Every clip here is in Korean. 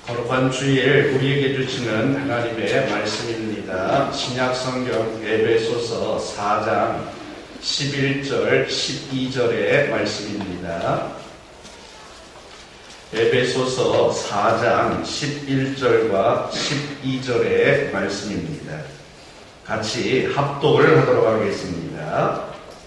거룩한 주일 우리에게 주시는 하나님의 말씀입니다. 신약성경 에베소서 4장 11절 12절의 말씀입니다. 에베소서 4장 11절과 12절의 말씀입니다. 같이 합독을 하도록 하겠습니다.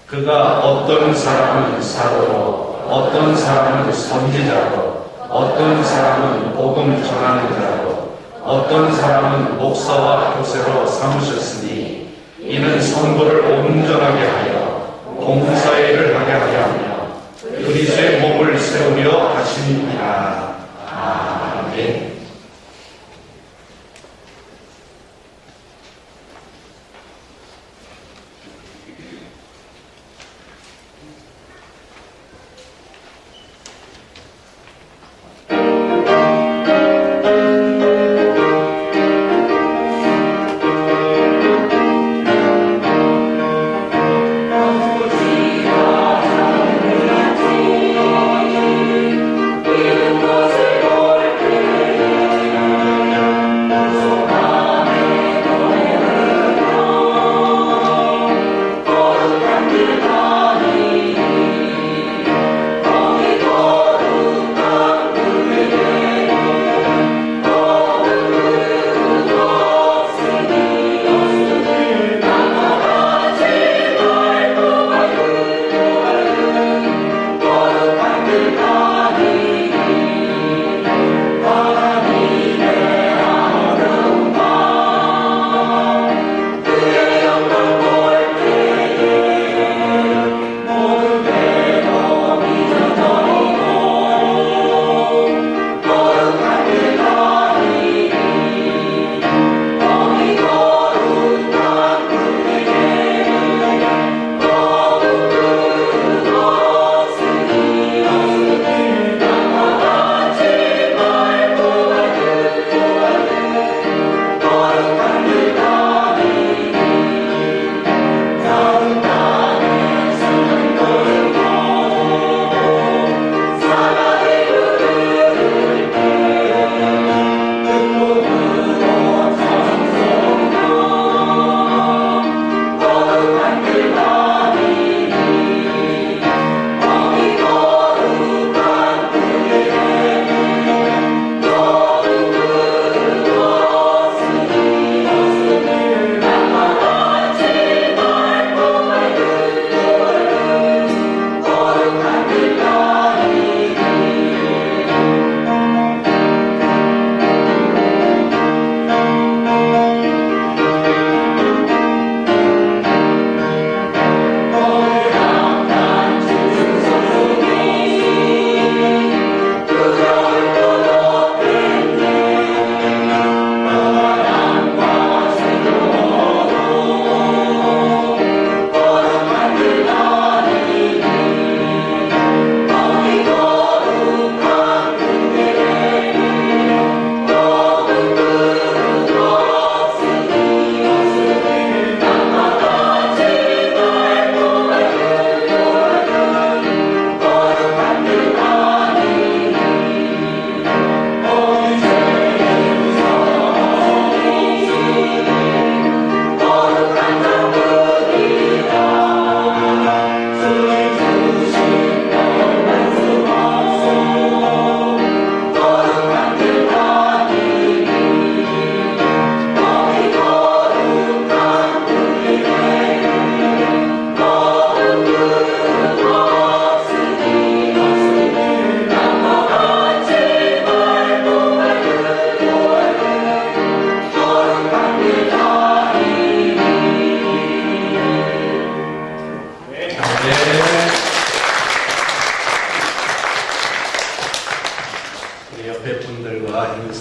그가 어떤 사람은 사도로, 어떤 사람은 선지자로, 어떤 사람은 복음 전하는 자로, 어떤 사람은 목사와 교세로 삼으셨으니 이는 성도를 온전하게 하여 봉사일을 하게 하여 그리스도의 몸을 세우려 하심이니라. 아멘.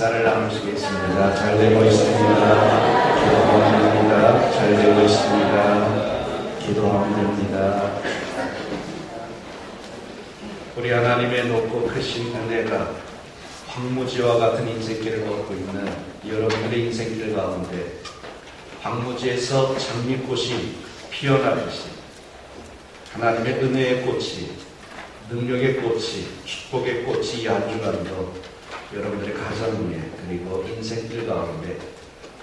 인사를 나누시겠습니다. 잘 되고 있습니다. 기도합니다. 잘 되고 있습니다. 기도하면 됩니다. 우리 하나님의 높고 크신 은혜가 황무지와 같은 인생길을 걷고 있는 여러분들의 인생길 가운데 황무지에서 장미꽃이 피어나듯이 하나님의 은혜의 꽃이, 능력의 꽃이, 축복의 꽃이 이 한 주간도 여러분들의 가정 위에 그리고 인생길 가운데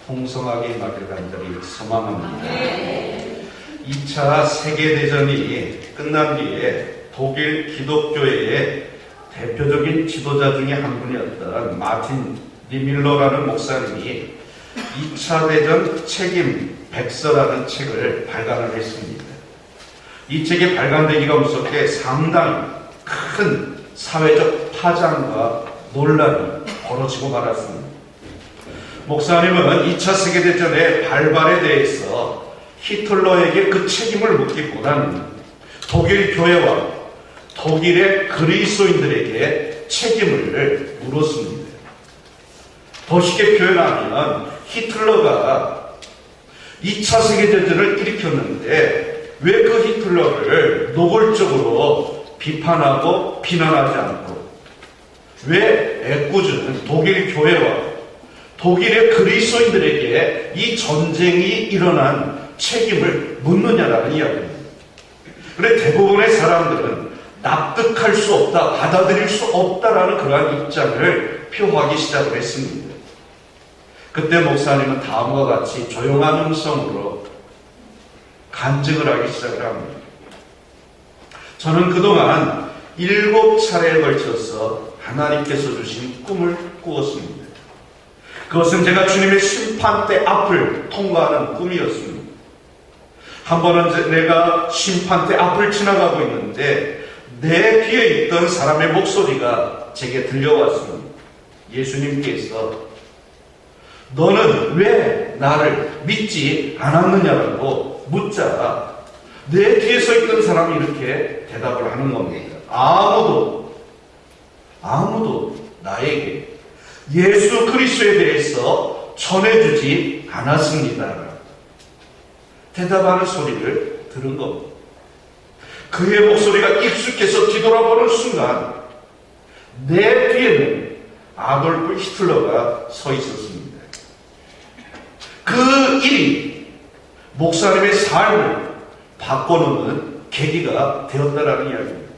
풍성하게 임하길 간절히 소망합니다. 2차 세계대전이 끝난 뒤에 독일 기독교회의 대표적인 지도자 중에 한 분이었던 마틴 니밀러라는 목사님이 2차 대전 책임 백서라는 책을 발간을 했습니다. 이 책이 발간되기가 무섭게 상당히 큰 사회적 파장과 논란이 벌어지고 말았습니다. 목사님은 2차 세계대전의 발발에 대해서 히틀러에게 그 책임을 묻기보다는 독일 교회와 독일의 그리스도인들에게 책임을 물었습니다. 더 쉽게 표현하면 히틀러가 2차 세계대전을 일으켰는데 왜 그 히틀러를 노골적으로 비판하고 비난하지 않고 왜 애꿎은 독일 교회와 독일의 그리스도인들에게 이 전쟁이 일어난 책임을 묻느냐라는 이야기입니다. 그런데 대부분의 사람들은 납득할 수 없다, 받아들일 수 없다라는 그러한 입장을 표하기 시작을 했습니다. 그때 목사님은 다음과 같이 조용한 음성으로 간증을 하기 시작을 합니다. 저는 그동안 7차례에 걸쳐서 하나님께서 주신 꿈을 꾸었습니다. 그것은 제가 주님의 심판대 앞을 통과하는 꿈이었습니다. 한 번은 내가 심판대 앞을 지나가고 있는데 내 뒤에 있던 사람의 목소리가 제게 들려왔습니다. 예수님께서 너는 왜 나를 믿지 않았느냐라고 묻자 내 뒤에 서 있던 사람이 이렇게 대답을 하는 겁니다. 아무도 나에게 예수 그리스도에 대해서 전해주지 않았습니다. 대답하는 소리를 들은 겁니다. 그의 목소리가 익숙해서 뒤돌아보는 순간 내 뒤에는 아돌프 히틀러가 서 있었습니다. 그 일이 목사님의 삶을 바꿔놓는 계기가 되었다라는 이야기입니다.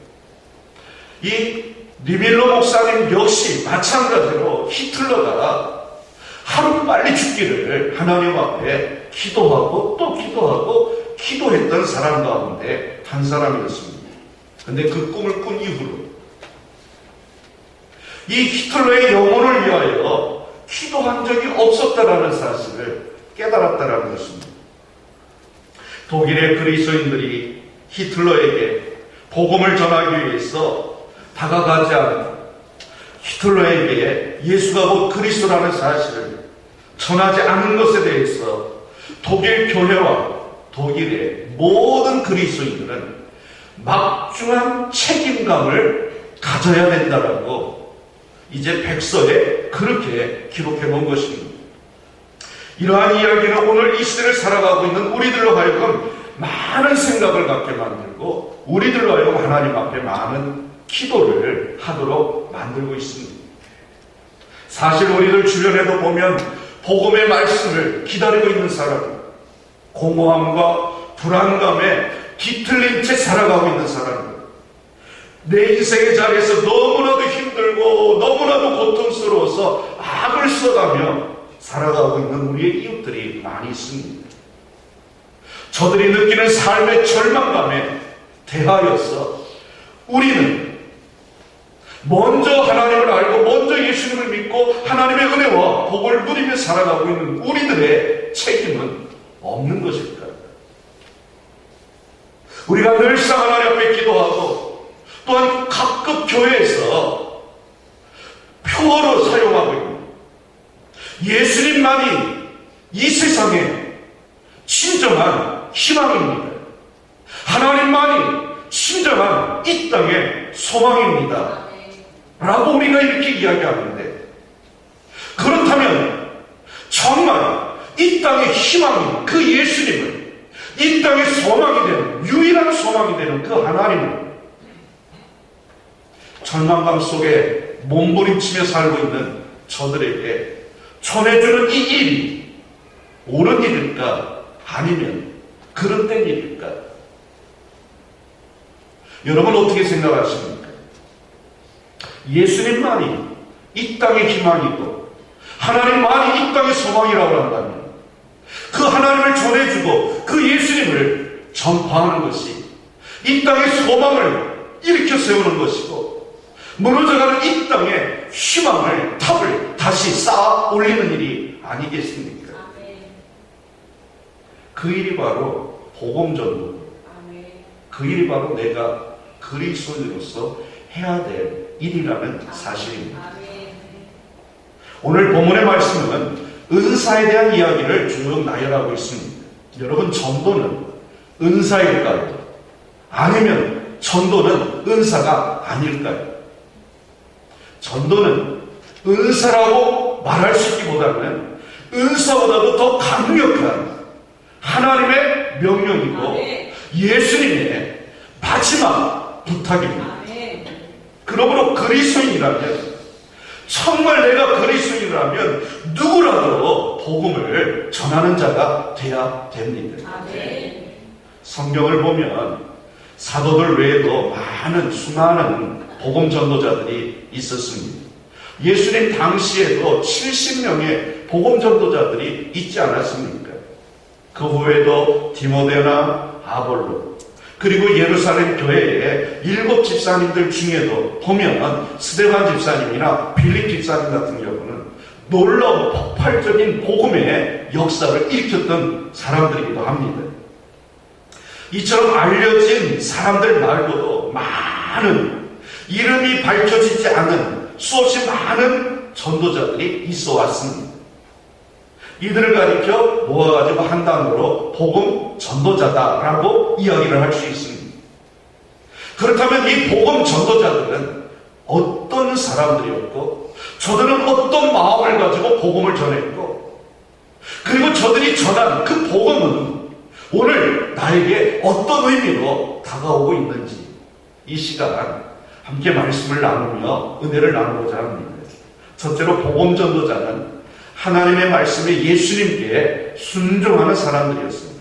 이 니밀러 목사님 역시 마찬가지로 히틀러가 하루빨리 죽기를 하나님 앞에 기도하고 또 기도하고 기도했던 사람 가운데 한 사람이었습니다. 그런데 그 꿈을 꾼 이후로 이 히틀러의 영혼을 위하여 기도한 적이 없었다라는 사실을 깨달았다라는 것입니다. 독일의 그리스도인들이 히틀러에게 복음을 전하기 위해서 다가가지 않고 히틀러에게 예수가 곧 그리스도라는 사실을 전하지 않은 것에 대해서 독일 교회와 독일의 모든 그리스도인들은 막중한 책임감을 가져야 된다라고 이제 백서에 그렇게 기록해 놓은 것입니다. 이러한 이야기는 오늘 이 시대를 살아가고 있는 우리들로 하여금 많은 생각을 갖게 만들고 우리들로 하여금 하나님 앞에 많은 기도를 하도록 만들고 있습니다. 사실 우리들 주변에도 보면 복음의 말씀을 기다리고 있는 사람, 공허함과 불안감에 뒤틀린 채 살아가고 있는 사람들, 내 인생의 자리에서 너무나도 힘들고 너무나도 고통스러워서 악을 써가며 살아가고 있는 우리의 이웃들이 많이 있습니다. 저들이 느끼는 삶의 절망감에 대하여서 우리는 먼저 하나님을 알고 먼저 예수님을 믿고 하나님의 은혜와 복을 누리며 살아가고 있는 우리들의 책임은 없는 것일까? 우리가 늘상 하나님 앞에 기도하고 또한 각급 교회에서 표어로 사용하고 있는 예수님만이 이 세상에 진정한 희망입니다. 하나님만이 진정한 이 땅의 소망입니다. 라고 우리가 이렇게 이야기하는데, 그렇다면 정말 이 땅의 희망인 그 예수님을, 이 땅의 소망이 되는, 유일한 소망이 되는 그 하나님을 절망감 속에 몸부림치며 살고 있는 저들에게 전해주는 이 일이 옳은 일일까? 아니면 그릇된 일일까? 여러분 어떻게 생각하십니까? 예수님만이 이 땅의 희망이고 하나님만이 이 땅의 소망이라고 한다면 그 하나님을 전해주고 그 예수님을 전파하는 것이 이 땅의 소망을 일으켜 세우는 것이고 무너져가는 이 땅의 희망을 탑을 다시 쌓아 올리는 일이 아니겠습니까? 그 일이 바로 복음전도, 그 일이 바로 내가 그리스도인으로서 해야 될 일이라는 사실입니다. 오늘 본문의 말씀은 은사에 대한 이야기를 쭉 나열하고 있습니다. 여러분, 전도는 은사일까요? 아니면 전도는 은사가 아닐까요? 전도는 은사라고 말할 수 있기보다는 은사보다도 더 강력한 하나님의 명령이고 예수님의 마지막 부탁입니다. 그러므로 그리스도인이라면, 정말 내가 그리스도인이라면 누구라도 복음을 전하는 자가 돼야 됩니다. 성경을 보면 사도들 외에도 많은 수많은 복음 전도자들이 있었습니다. 예수님 당시에도 70명의 복음 전도자들이 있지 않았습니까? 그 후에도 디모데나 아볼로, 그리고 예루살렘 교회의 7 집사님들 중에도 보면 스데반 집사님이나 빌립 집사님 같은 경우는 놀라운 폭발적인 복음의 역사를 일으켰던 사람들이기도 합니다. 이처럼 알려진 사람들 말고도 많은 이름이 밝혀지지 않은 수없이 많은 전도자들이 있어 왔습니다. 이들을 가리켜 모아가지고 한 단어로 복음 전도자다라고 이야기를 할 수 있습니다. 그렇다면 이 복음 전도자들은 어떤 사람들이었고, 저들은 어떤 마음을 가지고 복음을 전했고, 그리고 저들이 전한 그 복음은 오늘 나에게 어떤 의미로 다가오고 있는지, 이 시간 함께 말씀을 나누며 은혜를 나누고자 합니다. 첫째로 복음 전도자는 하나님의 말씀에 예수님께 순종하는 사람들이었습니다.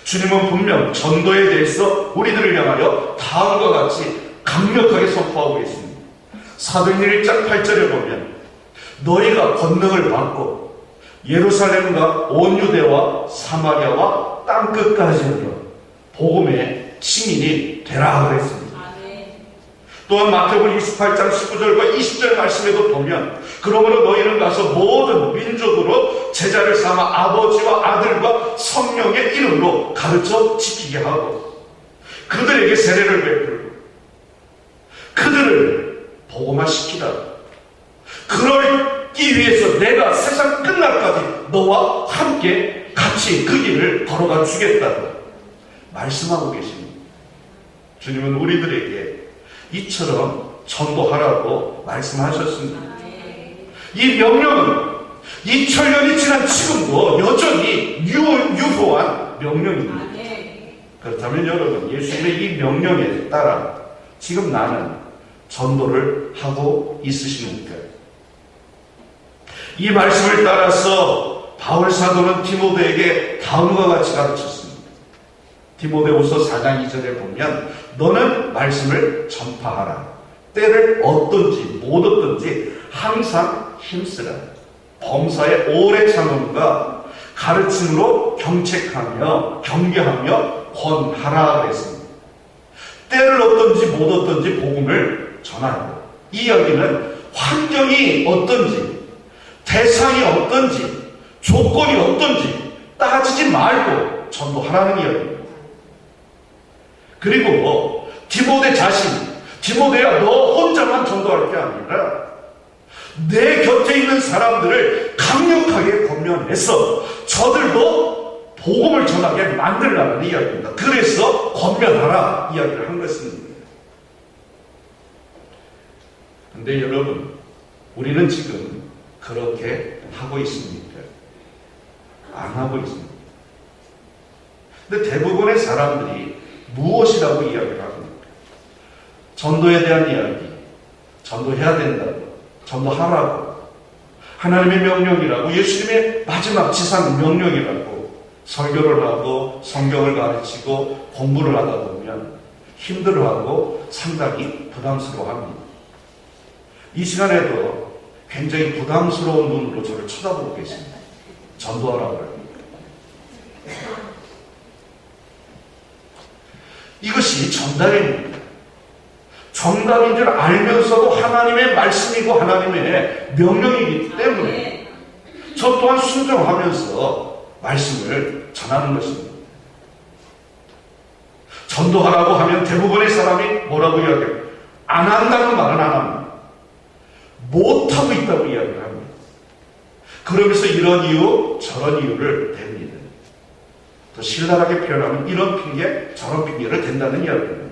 주님은 분명 전도에 대해서 우리들을 향하여 다음과 같이 강력하게 선포하고 있습니다. 사도행전 1장 8절에 보면 너희가 권능을 받고 예루살렘과 온 유대와 사마리아와 땅끝까지 이르러 복음의 증인이 되라 그랬습니다. 또한 마태복음 28장 19절과 20절 말씀에도 보면 그러므로 너희는 가서 모든 민족으로 제자를 삼아 아버지와 아들과 성령의 이름으로 가르쳐 지키게 하고 그들에게 세례를 베풀고 그들을 복음화시키라. 그러기 위해서 내가 세상 끝날까지 너와 함께 같이 그 길을 걸어가 주겠다고 말씀하고 계십니다. 주님은 우리들에게 이처럼 전도하라고 말씀하셨습니다. 이 명령은 2000년이 지난 지금도 여전히 유효한 명령입니다. 그렇다면 여러분, 예수님의 이 명령에 따라 지금 나는 전도를 하고 있으십니까? 이 말씀을 따라서 바울 사도는 디모데에게 다음과 같이 가르쳤습니다. 디모데후서 4장 2절에 보면 너는 말씀을 전파하라. 때를 얻든지 못 얻든지 항상 힘쓰라. 범사에 오래 참음과 가르침으로 경책하며 경계하며 권하라 그랬습니다. 때를 얻든지 못 얻든지 복음을 전하라. 이 이야기는 환경이 어떤지, 대상이 어떤지, 조건이 어떤지 따지지 말고 전도하라는 이야기입니다. 그리고 디모데 자신, 디모데야 너 혼자만 전도할 게 아니라 내 곁에 있는 사람들을 강력하게 권면해서 저들도 복음을 전하게 만들라는 이야기입니다. 그래서 권면하라 이야기를 한 것입니다. 근데 여러분, 우리는 지금 그렇게 하고 있습니까? 안 하고 있습니다. 근데 대부분의 사람들이 무엇이라고 이야기를 합니까? 전도에 대한 이야기, 전도해야 된다고, 전도하라고, 하나님의 명령이라고, 예수님의 마지막 지상 명령이라고 설교를 하고 성경을 가르치고 공부를 하다 보면 힘들어하고 상당히 부담스러워합니다. 이 시간에도 굉장히 부담스러운 눈으로 저를 쳐다보고 계십니다. 전도하라고요. 이것이 정답입니다. 정답인 줄 알면서도 하나님의 말씀이고 하나님의 명령이기 때문에 저 또한 순종하면서 말씀을 전하는 것입니다. 전도하라고 하면 대부분의 사람이 뭐라고 이야기해요? 안 한다는 말은 안 합니다. 못하고 있다고 이야기를 합니다. 그러면서 이런 이유 저런 이유를 댑니다. 더 신랄하게 표현하면 이런 핑계 저런 핑계를 댄다는 이야기입니다.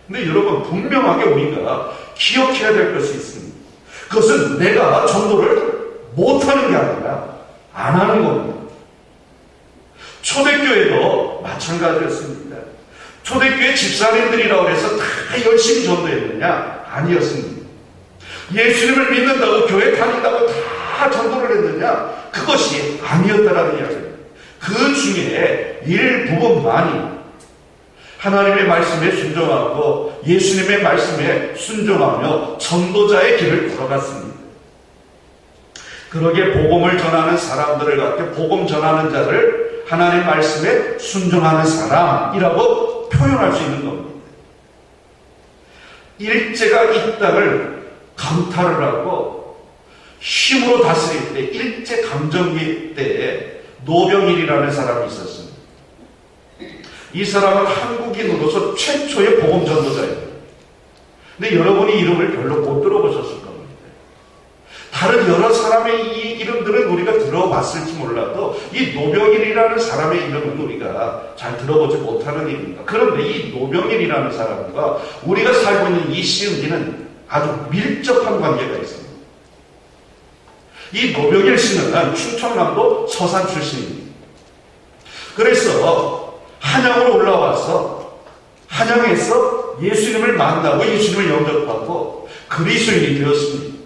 근데 여러분, 분명하게 우리가 기억해야 될 것이 있습니다. 그것은 내가 전도를 못하는 게 아니라 안 하는 겁니다. 초대교회도 마찬가지였습니다. 초대교회 집사님들이라고 해서 다 열심히 전도했느냐? 아니었습니다. 예수님을 믿는다고 교회 다닌다고 다 전도를 했느냐? 그것이 아니었다라는 이야기입니다. 그 중에 일부분만이 하나님의 말씀에 순종하고 예수님의 말씀에 순종하며 전도자의 길을 걸어갔습니다. 그러게 복음을 전하는 사람들을 갖게 복음 전하는 자를 하나님의 말씀에 순종하는 사람이라고 표현할 수 있는 겁니다. 일제가 이 땅을 강탈을 하고 힘으로 다스릴 때, 일제 강점기 때에 노병일이라는 사람이 있었습니다. 이 사람은 한국인으로서 최초의 복음 전도자예요. 근데 여러분이 이름을 별로 못 들어보셨을 겁니다. 다른 여러 사람의 이 이름들은 우리가 들어봤을지 몰라도 이 노병일이라는 사람의 이름은 우리가 잘 들어보지 못하는 이름입니다. 그런데 이 노병일이라는 사람과 우리가 살고 있는 이 시흥기는 아주 밀접한 관계가 있습니다. 이 노병일 씨는 충청남도 서산 출신입니다. 그래서 한양으로 올라와서 한양에서 예수님을 만나고 예수님을 영접하고 그리스도인이 되었습니다.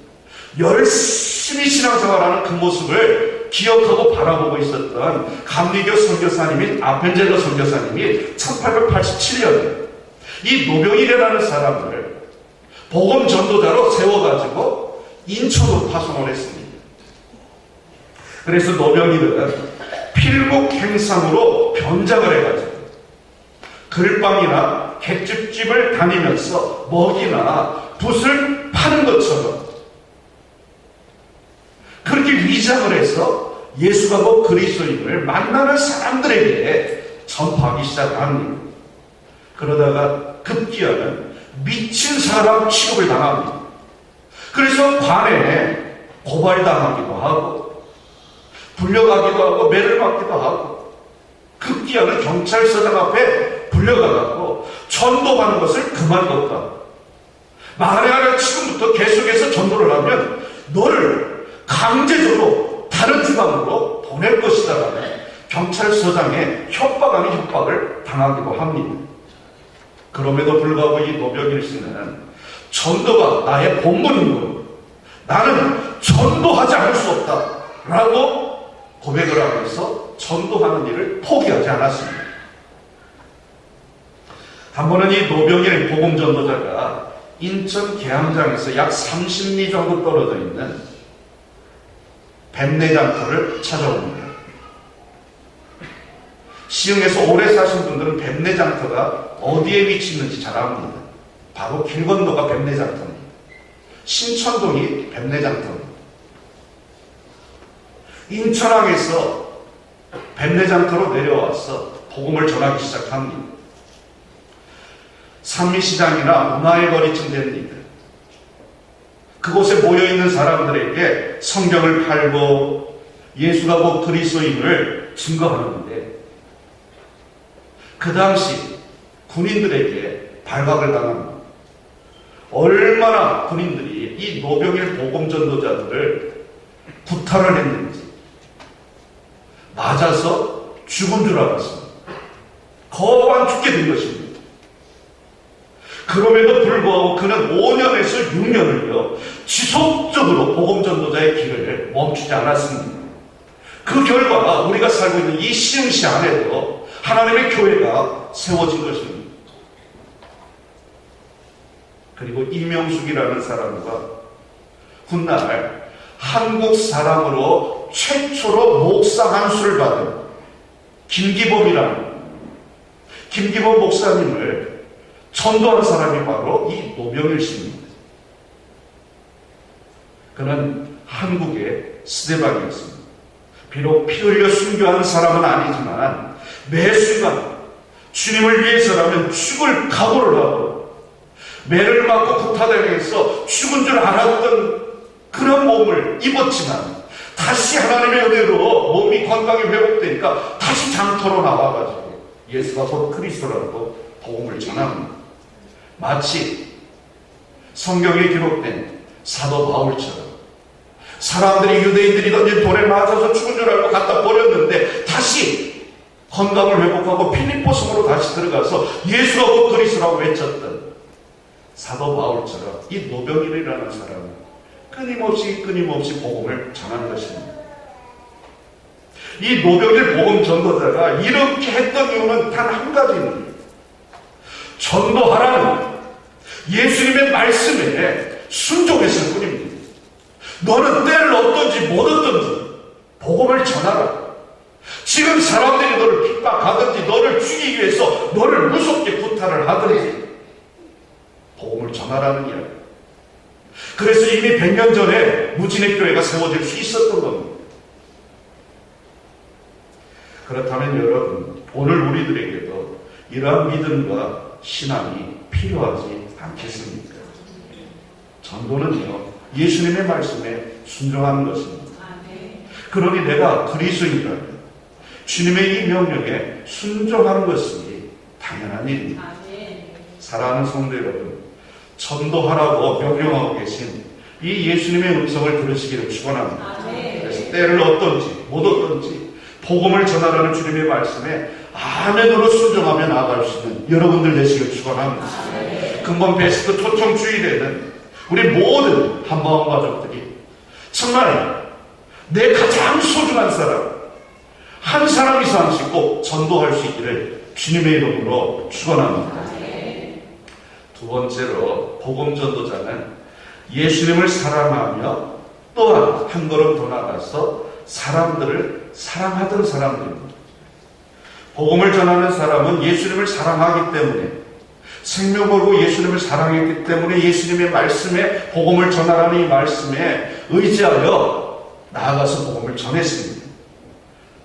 열심히 신앙생활하는 그 모습을 기억하고 바라보고 있었던 감리교 선교사님인 아펜젤러 선교사님이 1887년에 이 노병일이라는 사람을 복음 전도자로 세워가지고 인천으로 파송을 했습니다. 그래서 노병일은 필국 행상으로 변장을 해가지고 글방이나 객집집을 다니면서 먹이나 붓을 파는 것처럼 그렇게 위장을 해서 예수가 뭐 그리스도인을 만나는 사람들에게 전파하기 시작합니다. 그러다가 급기야는 미친 사람 취급을 당합니다. 그래서 관에 고발당하기도 하고 불려가기도 하고 매를 맞기도 하고 급기야는 경찰서장 앞에 불려가고 전도하는 것을 그만뒀다. 만약에 지금부터 계속해서 전도를 하면 너를 강제적으로 다른 지방으로 보낼 것이다 라는 경찰서장의 협박 아닌 협박을 당하기도 합니다. 그럼에도 불구하고 이 노병일 씨는 전도가 나의 본분이고 나는 전도하지 않을 수 없다 라고 고백을 하면서 전도하는 일을 포기하지 않았습니다. 한 번은 이 노병일 복음 전도자가 인천 계양장에서 약 30리 정도 떨어져 있는 뱀내장터를 찾아옵니다. 시흥에서 오래 사신 분들은 뱀내장터가 어디에 위치 있는지 잘 압니다. 바로 길 건너가 뱀내장터입니다. 신천동이 뱀내장터입니다. 인천항에서 뱀내장터로 내려와서 복음을 전하기 시작합니다. 산미시장이나 문화의 거리쯤 됩니다. 그곳에 모여있는 사람들에게 성경을 팔고 예수가 곧 그리스도인을 증거하는데 그 당시 군인들에게 발각을 당합니다. 얼마나 군인들이 이 노병일 복음 전도자들을 구타를 했는지 맞아서 죽은 줄 알았습니다. 거반 죽게 된 것입니다. 그럼에도 불구하고 그는 5년에서 6년을요 지속적으로 복음 전도자의 길을 멈추지 않았습니다. 그 결과 우리가 살고 있는 이 시흥시 안에도 하나님의 교회가 세워진 것입니다. 그리고 이명숙이라는 사람과 훗날 한국 사람으로 최초로 목사 한수를 받은 김기범 목사님을 전도한 사람이 바로 이 노병일 씨입니다. 그는 한국의 스데반이었습니다. 비록 피 흘려 순교한 사람은 아니지만 매 순간 주님을 위해서라면 죽을 각오를 하고 매를 맞고 구타당해서 죽은 줄 알았던 그런 몸을 입었지만 다시 하나님의 은혜로 몸이 건강이 회복되니까 다시 장터로 나와가지고 예수가 곧 그리스도라고 복음을 전합니다. 마치 성경에 기록된 사도 바울처럼 사람들이 유대인들이 던진 돌에 맞아서 죽은 줄 알고 갖다 버렸는데 다시 건강을 회복하고 필리포 성으로 다시 들어가서 예수가 곧 그리스도라고 외쳤던 사도 바울처럼 이 노병일이라는 사람은 끊임없이 복음을 전하는 것입니다. 이 노병일 복음 전도자가 이렇게 했던 이유는 단 한 가지입니다. 전도하라는 예수님의 말씀에 순종했을 뿐입니다. 너는 때를 얻든지 못 얻든지 복음을 전하라. 지금 사람들이 너를 핍박하든지 너를 죽이기 위해서 너를 무섭게 구타를 하든지 복음을 전하라는 이야기. 그래서 이미 100년 전에 무진의 교회가 세워질 수 있었던 겁니다. 그렇다면 여러분, 오늘 우리들에게도 이러한 믿음과 신앙이 필요하지 않겠습니까? 전도는요, 예수님의 말씀에 순종하는 것입니다. 그러니 내가 그리스도인이라면 주님의 이 명령에 순종하는 것이 당연한 일입니다. 사랑하는 성도 여러분, 전도하라고 명령하고 계신 이 예수님의 음성을 들으시기를 축원합니다. 그래서 때를 얻든지 못 얻든지 복음을 전하라는 주님의 말씀에 아멘으로 순종하며 나아갈 수 있는 여러분들 되시길 축원합니다. 근본 베스트 초청 주일에는 우리 모든 한마음 가족들이 정말 내 가장 소중한 사람 한 사람 이상씩 꼭 전도할 수 있기를 주님의 이름으로 축원합니다. 두 번째로 복음 전도자는 예수님을 사랑하며 또한 한 걸음 더 나가서 사람들을 사랑하던 사람들입니다. 복음을 전하는 사람은 예수님을 사랑하기 때문에 생명 걸고 예수님을 사랑했기 때문에 예수님의 말씀에 복음을 전하라는 이 말씀에 의지하여 나아가서 복음을 전했습니다.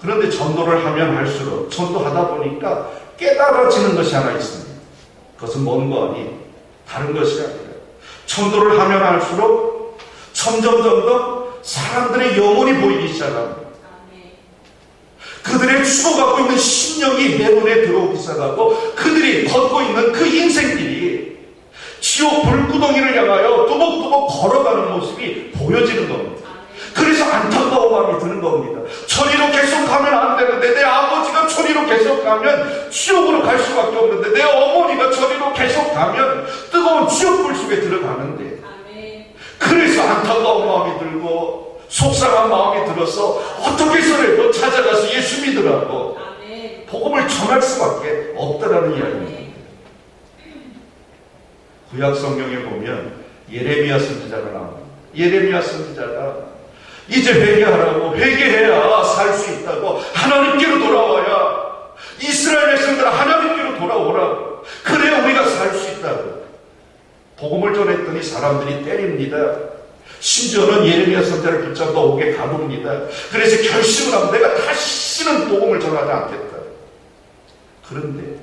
그런데 전도를 하면 할수록 전도하다 보니까 깨달아지는 것이 하나 있습니다. 그것은 뭔가 아니 다른 것이 아니라 전도를 하면 할수록 점점 사람들의 영혼이 보이기 시작합니다. 그들의 죽어가고 있는 심령이 내 눈에 들어오기 시작하고 그들이 걷고 있는 그 인생길이 지옥 불구덩이를 향하여 뚜벅뚜벅 걸어가는 모습이 보여지는 겁니다. 그래서 안타까운 마음이 드는 겁니다. 저리로 계속 가면 안 되는데 내 아버지가 저리로 계속 가면 지옥으로 갈 수밖에 없는데 내 어머니가 저리로 계속 가면 뜨거운 지옥불 속에 들어가는데 그래서 안타까운 마음이 들고 속상한 마음이 들어서 어떻게 해서라도 찾아가서 예수 믿으라고 복음을 전할 수밖에 없다라는 이야기입니다. 구약 성경에 보면 예레미야 선지자가 나옵니다. 예레미야 선지자가 이제 회개하라고 회개해야 살 수 있다고 하나님께로 돌아와야 이스라엘 백성들 하나님께로 돌아오라고 그래야 우리가 살 수 있다고 복음을 전했더니 사람들이 때립니다. 심지어는 예레미야 선지자를 붙잡아 옥에 가둡니다. 그래서 결심을 하면 내가 다시는 복음을 전하지 않겠다. 그런데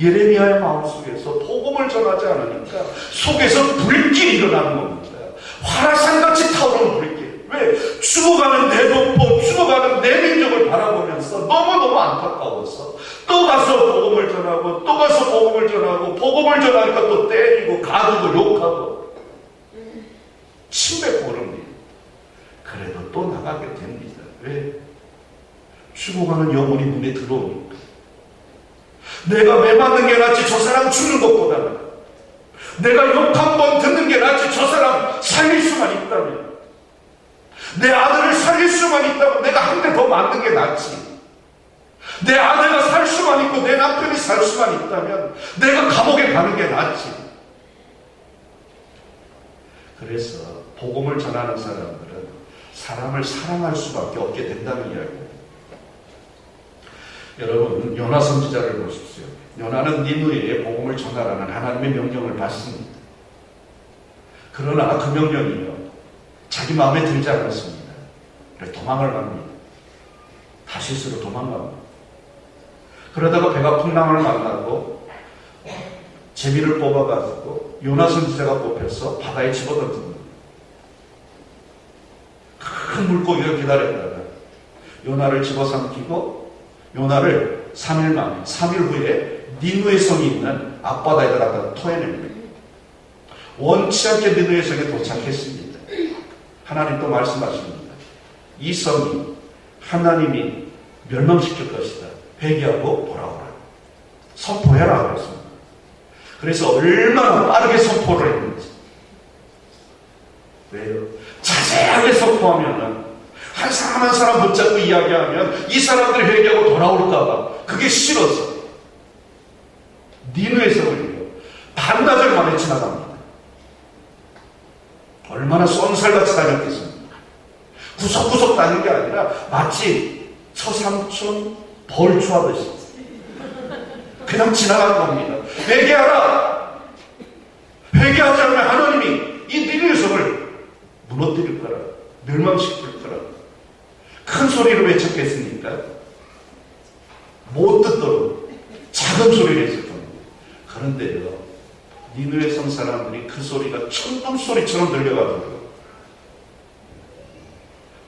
예레미야의 마음속에서 복음을 전하지 않으니까 속에서 불길이 일어나는 겁니다. 화라산같이 타오르는 불길. 왜? 죽어가는 내 동포, 죽어가는 내 민족을 바라보면서 너무너무 안타까워서 또 가서 복음을 전하고 또 가서 복음을 전하고 복음을 전하니까 또 때리고 가두고 욕하고 침뱉고 그럽니다. 그래도 또 나가게 됩니다. 왜? 죽어가는 영혼이 눈에 들어오니까 내가 매 맞는 게 낫지 저 사람 죽는 것보다는 내가 욕 한 번 듣는 게 낫지 저 사람 살릴 수만 있다면 내 아들을 살릴 수만 있다면 내가 한 대 더 맞는 게 낫지 내 아내가 살 수만 있고 내 남편이 살 수만 있다면 내가 감옥에 가는 게 낫지. 그래서 복음을 전하는 사람들은 사람을 사랑할 수밖에 없게 된다는 이야기입니다. 여러분, 요나 선지자를 보십시오. 요나는 니느웨에 복음을 전하라는 하나님의 명령을 받습니다. 그러나 그 명령이요, 자기 마음에 들지 않았습니다. 그래서 도망을 갑니다. 다시스로 도망갑니다. 그러다가 배가 풍랑을 만나고 제비를 뽑아가지고 요나 선지자가 뽑혀서 바다에 집어던집니다. 큰 물고기를 기다렸다가 요나를 집어삼키고 요나를 3일 만에, 3일 후에 니느웨 성이 있는 앞바다에다가 토해냅니다. 원치 않게 니느웨 성에 도착했습니다. 하나님 또 말씀하십니다. 이 성이 하나님이 멸망시킬 것이다. 회개하고 돌아오라. 선포해라 그랬습니다. 그래서 얼마나 빠르게 선포를 했는지. 왜요? 자세하게 선포하면은 한 사람 한 사람 붙잡고 이야기하면 이 사람들이 회개하고 돌아올까봐 그게 싫어서 니느웨 성을요 반나절 만에 지나갑니다. 얼마나 쏜살같이 다녔겠습니까? 구석구석 다닌 게 아니라 마치 처삼촌 벌초하듯이 그냥 지나간 겁니다. 회개하라! 회개하지 않으면 하나님이 이 니느웨 성을 무너뜨릴 거라, 멸망시킬 거라. 큰 소리로 외쳤겠습니까? 못 듣도록 작은 소리를 했을 겁니다. 그런데요, 니느웨 성 사람들이 그 소리가 천둥 소리처럼 들려가지고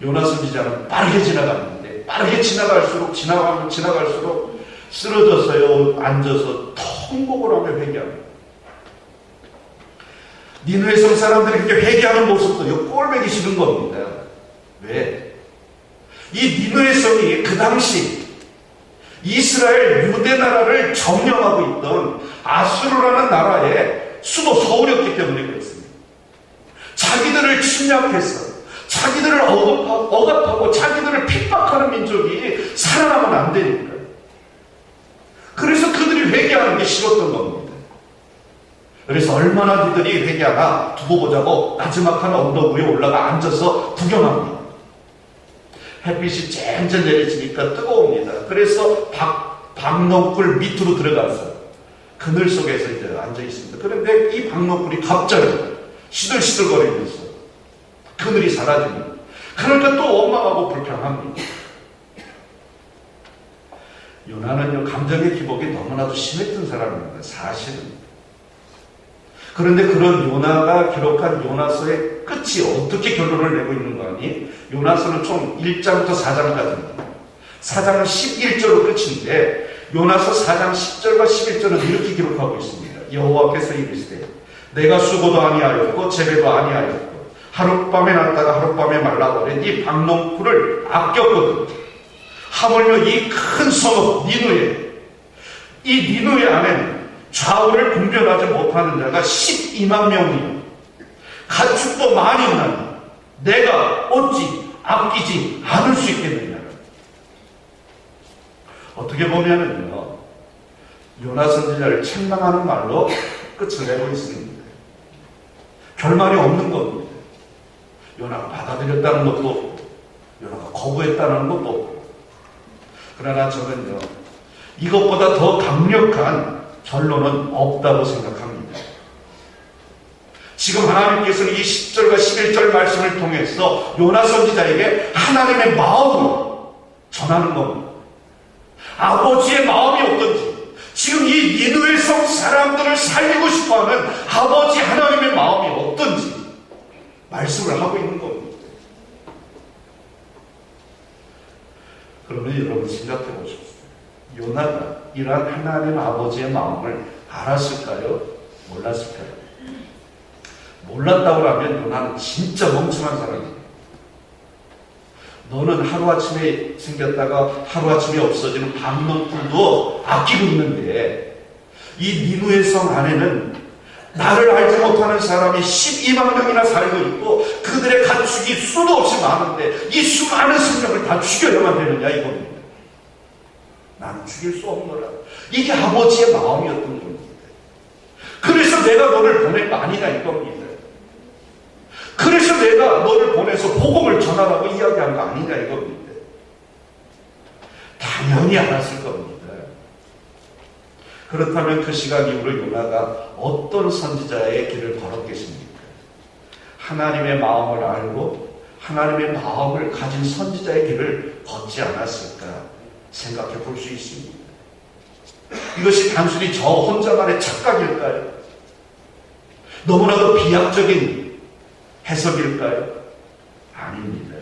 요나 선지자는 빠르게 지나갔는데 빠르게 지나갈수록 쓰러져서요 앉아서 통곡을 하며 회개합니다. 니느웨 성 사람들이 그렇게 회개하는 모습도 꼴보기 싫은 겁니다. 왜? 이 니느웨 성이 그 당시 이스라엘 유대 나라를 점령하고 있던 아수르라는 나라의 수도 서울이었기 때문에 그렇습니다. 자기들을 침략해서 자기들을 억압하고 자기들을 핍박하는 민족이 살아나면 안 되니까. 그래서 그들이 회개하는 게 싫었던 겁니다. 그래서 얼마나 니들이 회개하나 두고 보자고 나지막한 언덕 위에 올라가 앉아서 구경합니다. 햇빛이 쨍쨍 내리치니까 뜨거웁니다. 그래서 박농굴 밑으로 들어가서 그늘 속에서 이제 앉아 있습니다. 그런데 이 박농굴이 갑자기 시들시들거리면서 그늘이 사라집니다. 그러니까 또 원망하고 불평합니다. 요나는요, 감정의 기복이 너무나도 심했던 사람입니다. 사실은. 그런데 그런 요나가 기록한 요나서의 끝이 어떻게 결론을 내고 있는 거 아니? 요나서는 총 1장부터 4장까지입니다. 4장은 11절로 끝인데 요나서 4장 10절과 11절은 이렇게 기록하고 있습니다. 여호와께서 이르시되 내가 수고도 아니하였고 재배도 아니하였고 하룻밤에 났다가 하룻밤에 말라버린 이 박농쿨을 아꼈거든. 하물며 이 큰 성읍 니느웨, 이 니느웨 안에는 좌우를 분별하지 못하는 자가 12만 명이요 가축도 많이 있나니 내가 어찌 아끼지 않을 수 있겠느냐. 어떻게 보면은요, 요나 선지자를 책망하는 말로 끝을 내고 있습니다. 결말이 없는 겁니다. 요나가 받아들였다는 것도 없고 요나가 거부했다는 것도 없고. 그러나 저는요, 이것보다 더 강력한 결론은 없다고 생각합니다. 지금 하나님께서는 이 10절과 11절 말씀을 통해서 요나 선지자에게 하나님의 마음을 전하는 겁니다. 아버지의 마음이 어떤지, 지금 이 니느웨 성 사람들을 살리고 싶어하는 아버지 하나님의 마음이 어떤지 말씀을 하고 있는 겁니다. 그러면 여러분 생각해 보십시오. 요나가 이러한 하나님 아버지의 마음을 알았을까요? 몰랐을까요? 몰랐다고 하면 요나는 진짜 멍청한 사람이에요. 너는 하루아침에 생겼다가 하루아침에 없어지는 박농쿨도 아끼고 있는데 이 니느웨 성 안에는 나를 알지 못하는 사람이 12만 명이나 살고 있고 그들의 가축이 수도 없이 많은데 이 수많은 생명을 다 죽여야만 되느냐 이겁니다. 나는 죽일 수 없노라. 이게 아버지의 마음이었던 겁니다. 그래서 내가 너를 보낼 거 아니냐 이겁니다. 그래서 내가 너를 보내서 복음을 전하라고 이야기한 거 아니냐 이겁니다. 당연히 알았을 겁니다. 그렇다면 그 시간 이후로 요나가 어떤 선지자의 길을 걸었겠습니까? 하나님의 마음을 알고 하나님의 마음을 가진 선지자의 길을 걷지 않았을까 생각해 볼 수 있습니다. 이것이 단순히 저 혼자만의 착각일까요? 너무나도 비약적인 해석일까요? 아닙니다.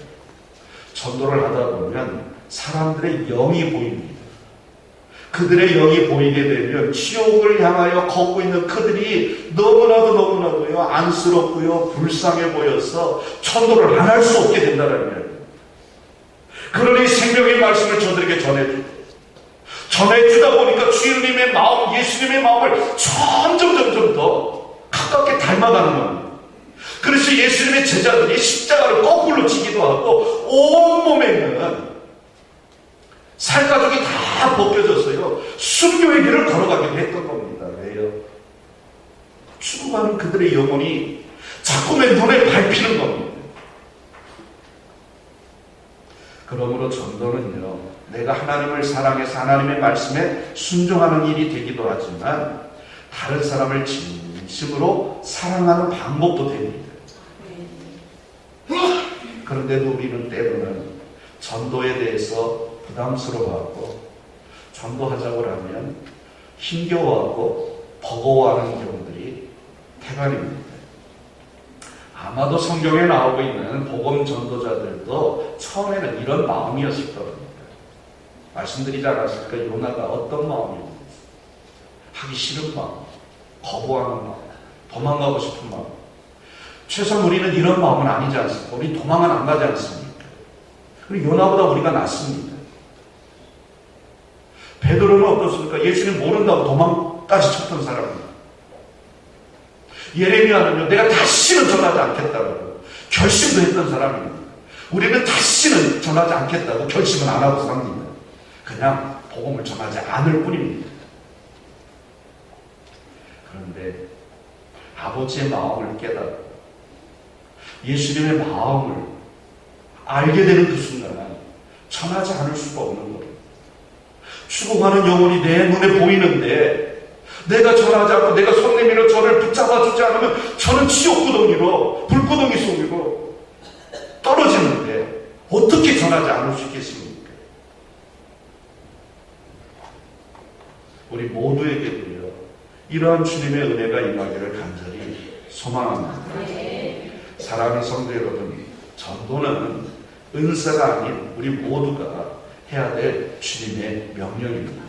전도를 하다 보면 사람들의 영이 보입니다. 그들의 영이 보이게 되면 지옥을 향하여 걷고 있는 그들이 너무나도요 안쓰럽고요 불쌍해 보여서 전도를 안 할 수 없게 된다는 거예요. 그러니 생명의 말씀을 저들에게 전해주다 보니까 주님의 마음, 예수님의 마음을 점점 더 가깝게 닮아가는 겁니다. 그래서 예수님의 제자들이 십자가를 거꾸로 지기도 하고 온몸에 있는 살가죽이 다 벗겨졌어요. 순교의 길을 걸어가기도 했던 겁니다. 왜요? 죽어가는 그들의 영혼이 자꾸만 눈에 밟히는 겁니다. 그러므로 전도는요, 내가 하나님을 사랑해서 하나님의 말씀에 순종하는 일이 되기도 하지만 다른 사람을 진심으로 사랑하는 방법도 됩니다. 그런데도 우리는 때로는 전도에 대해서 부담스러워하고 전도하자고 하면 힘겨워하고 버거워하는 경우들이 대단입니다. 아마도 성경에 나오고 있는 복음 전도자들도 처음에는 이런 마음이었을 겁니다. 말씀드리지 않았을까? 요나가 어떤 마음이었는지. 하기 싫은 마음, 거부하는 마음, 도망가고 싶은 마음. 최소한 우리는 이런 마음은 아니지 않습니까? 우리 도망은 안 가지 않습니까? 그리고 요나보다 우리가 낫습니다. 베드로는 어떻습니까? 예수님 모른다고 도망까지 쳤던 사람입니다. 예레미야는요, 내가 다시는 전하지 않겠다고 결심도 했던 사람입니다. 우리는 다시는 전하지 않겠다고 결심은 안 하고 삽니다. 그냥 복음을 전하지 않을 뿐입니다. 그런데 아버지의 마음을 깨닫고 예수님의 마음을 알게 되는 그 순간 전하지 않을 수가 없는 겁니다. 죽어가는 영혼이 내 눈에 보이는데 내가 전하지 않고 내가 손 내밀어 저를 붙잡아주지 않으면 저는 지옥구덩이로 불구덩이 속으로 떨어지는데 어떻게 전하지 않을 수 있겠습니까? 우리 모두에게도요 이러한 주님의 은혜가 임하기를 간절히 소망합니다. 사랑하는 성도 여러분, 전도는 은사가 아닌 우리 모두가 해야 될 주님의 명령입니다.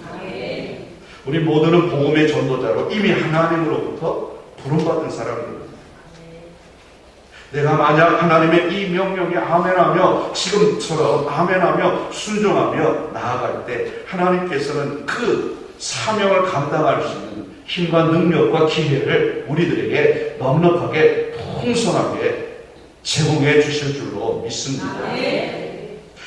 우리 모두는 복음의 전도자로 이미 하나님으로부터 부름받은 사람입니다. 내가 만약 하나님의 이 명령에 아멘하며 지금처럼 아멘하며 순종하며 나아갈 때 하나님께서는 그 사명을 감당할 수 있는 힘과 능력과 기회를 우리들에게 넉넉하게 풍성하게 제공해 주실 줄로 믿습니다.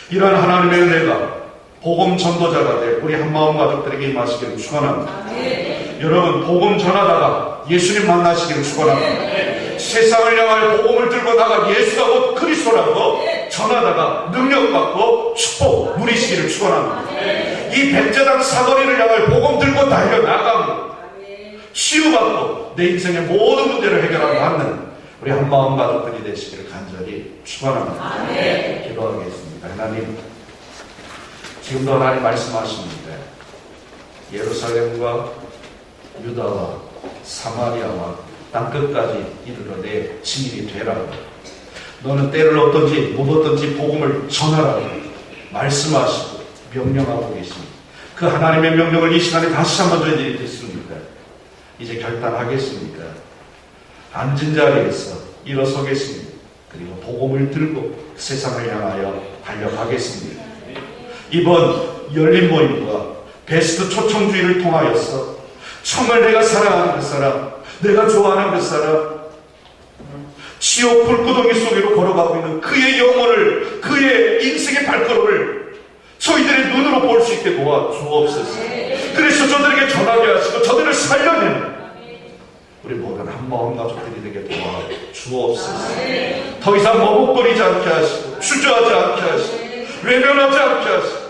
이러한 하나님의 은혜가 복음 전도자가 될 우리 한마음 가족들에게 임하시기를 축원합니다. 여러분 복음 전하다가 예수님 만나시기를 축원합니다. 세상을 향할 복음을 들고 나가 예수가 곧 그리스도라고 전하다가 능력받고 축복 누리시기를 축원합니다. 이 백제당 사거리를 향할 복음 들고 달려나가고 치유받고 내 인생의 모든 문제를 해결하고 하는 우리 한마음 가족들이 되시기를 간절히 축원합니다. 기도하겠습니다. 하나님, 지금도 하나님 말씀하십니다. 예루살렘과 유다와 사마리아와 땅끝까지 이르러 내 증인이 되라고. 너는 때를 얻든지 못 얻든지 복음을 전하라고 말씀하시고 명령하고 계십니다. 그 하나님의 명령을 이 시간에 다시 한번 저희들이 듣습니다. 이제 결단하겠습니다. 앉은 자리에서 일어서겠습니다. 그리고 복음을 들고 세상을 향하여 달려가겠습니다. 이번 열린 모임과 베스트 초청주의를 통하여서 정말 내가 사랑하는 그 사람, 내가 좋아하는 그 사람, 지옥 불구덩이 속으로 걸어가고 있는 그의 영혼을, 그의 인생의 발걸음을 저희들의 눈으로 볼 수 있게 도와주옵소서. 그래서 저들에게 전하게 하시고 저들을 살려내는 우리 모든 한마음 가족들이 되게 도와주옵소서. 주옵소서. 더 이상 머뭇거리지 않게 하시고 주저하지 않게 하시고 외면하지 않게 하시고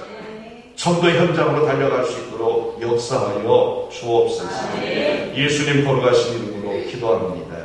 전도 현장으로 달려갈 수 있도록 역사하여 주옵소서. 예수님 거룩하신 이름으로 기도합니다.